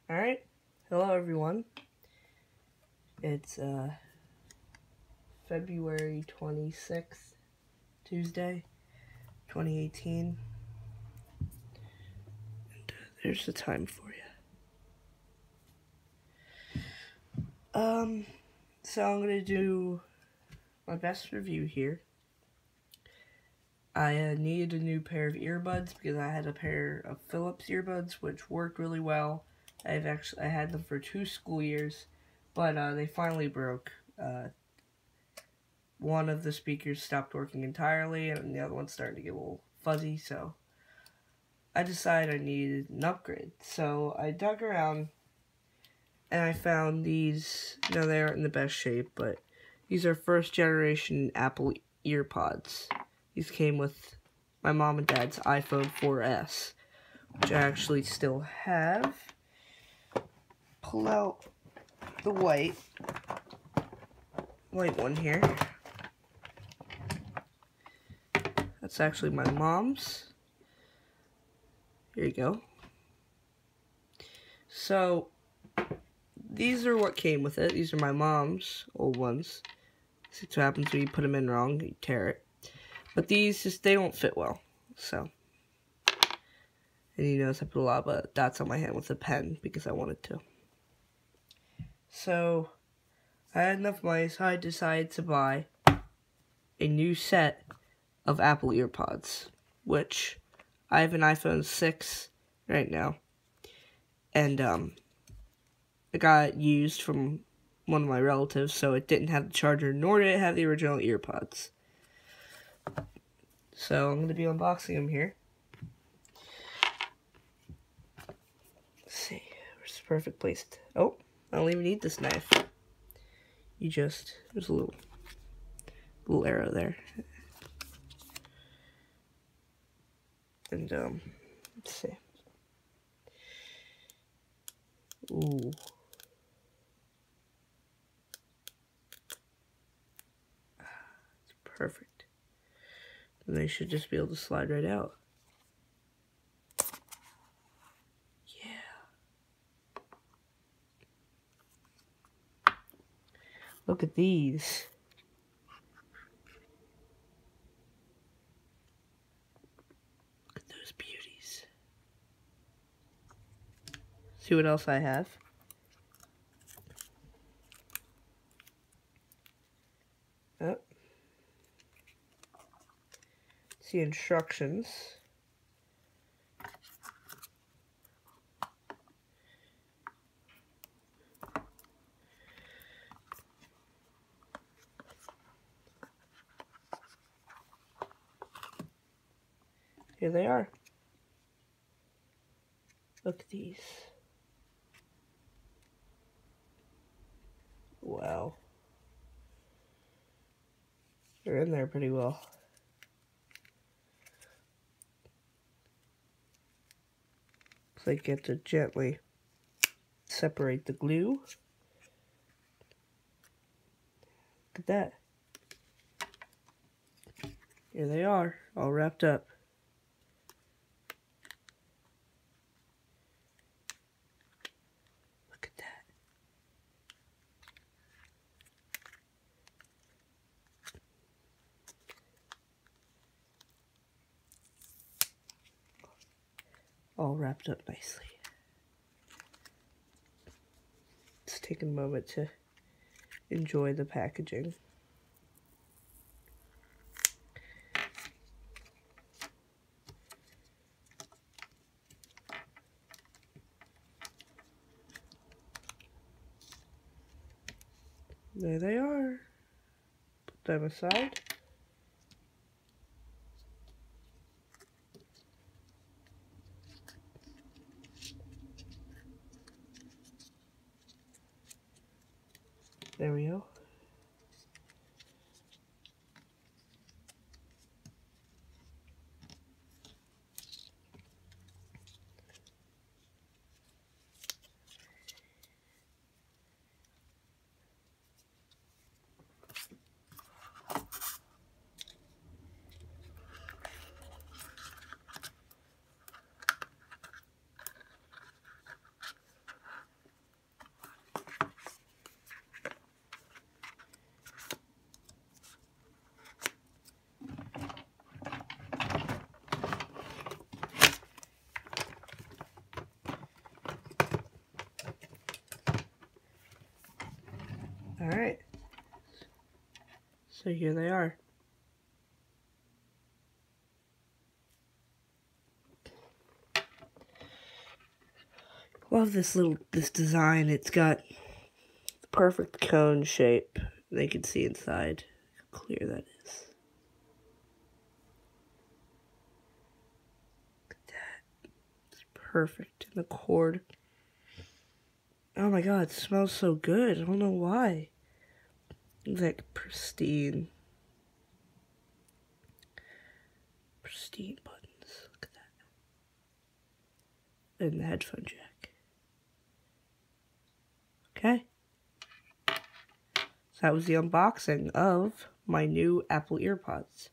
Alright, hello everyone. It's February 26th, Tuesday, 2018. And there's the time for you. So I'm going to do my best review here. I needed a new pair of earbuds because I had a pair of Philips earbuds which worked really well. I had them for 2 school years, but they finally broke. One of the speakers stopped working entirely, and the other one's starting to get a little fuzzy, so I decided I needed an upgrade. So I dug around, and I found these. No, they aren't in the best shape, but these are first generation Apple EarPods. These came with my mom and dad's iPhone 4S, which I actually still have. Pull out the white one here. That's actually my mom's. Here you go. So, these are what came with it. These are my mom's old ones. See what happens when you put them in wrong, you tear it. But these they don't fit well. So, and you notice I put a lot of dots on my hand with a pen because I wanted to. So, I had enough money, so I decided to buy a new set of Apple EarPods, which I have an iPhone 6 right now, and I got it used from one of my relatives, so it didn't have the charger, nor did it have the original EarPods. So I'm going to be unboxing them here. Let's see, where's the perfect place to... Oh, I don't even need this knife. There's a little arrow there. And, let's see. Ooh. It's perfect. And they should just be able to slide right out. Yeah. Look at these. Look at those beauties. See what else I have. Oh. See instructions. Here they are. Look at these. Wow. They're in there pretty well. So I get to gently separate the glue. Look at that. Here they are, all wrapped up. Look at that. All wrapped up nicely. Let's take a moment to enjoy the packaging. There they are. Put them aside. There we go. Alright. So here they are. Love this design. It's got the perfect cone shape. They can see inside how clear that is. Look at that. It's perfect. And the cord. Oh my god, it smells so good. I don't know why. It's like pristine. Pristine buttons. Look at that. And the headphone jack. Okay. So that was the unboxing of my new Apple EarPods.